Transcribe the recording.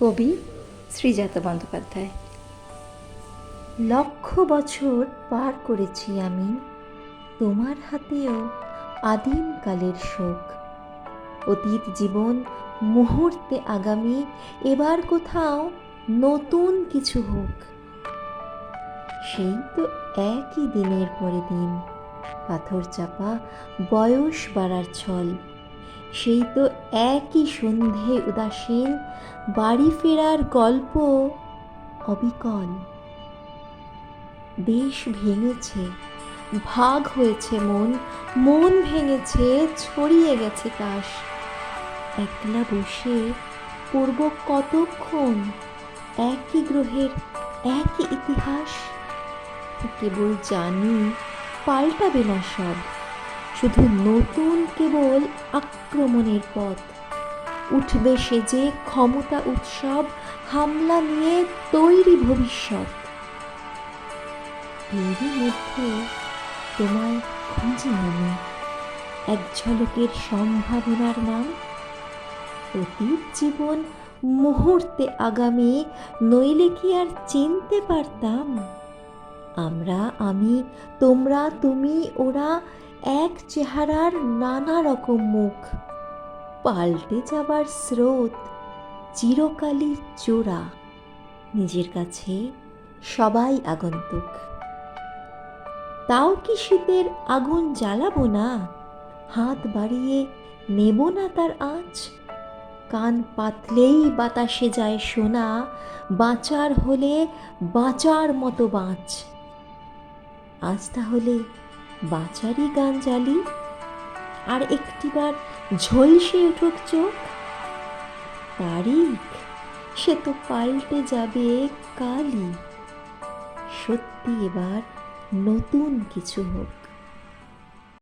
কবি শ্রীজাত বন্দ্যোপাধ্যায়। লক্ষ বছর পার করেছি আমি, তোমার হাতেও আদিমকালের শোক। অতীত জীবন মুহূর্তে আগামী, এবার কোথাও নতুন কিছু হোক। সেই তো একই দিনের পরে দিন, পাথর চাপা বয়স বাড়ার ছল। সেই তো একই সন্ধে উদাসীন, বাড়ি ফেরার গল্প অবিকল। দেশ ভেঙেছে, ভাগ হয়েছে মন, মন ভেঙেছে, ছড়িয়ে গেছে কাশ। একলা বসে পড়ব কতক্ষণ একই গ্রহের একই ইতিহাস। কেবল জানি পাল্টাবে না সব, শুধু নতুন কেবল আক্রমণের পথ। উঠবে সেজে ক্ষমতা উৎসব, হামলা নিয়ে তৈরি ভবিষ্যৎ। এরই মধ্যে তোমায় খুঁজি আমি, এক ঝলকের সম্ভাবনার নাম। অতীত জীবন মুহূর্তে আগামী, নইলে কি আর চিনতে পারতাম? আমরা আমি, তোমরা তুমি ওরা, এক চেহারার নানা রকম মুখ। পাল্টে যাবার স্রোত চিরকালই চোরা, নিজের কাছে সবাই আগন্তুক। তাও কি শীতের আগুন জ্বালাবো না? হাত বাড়িয়ে নেব না তার আঁচ? কান পাতলেই বাতাসে যায় শোনা, বাঁচার হলে বাঁচার মতো বাঁচ। আজ তাহলে বাঁচারই গান জ্বালি, আর একটিবার ঝলসে উঠুক চোখ। তারিখ সে তো পাল্টে যাবে কালই, সত্যি এবার নতুন কিছু হোক।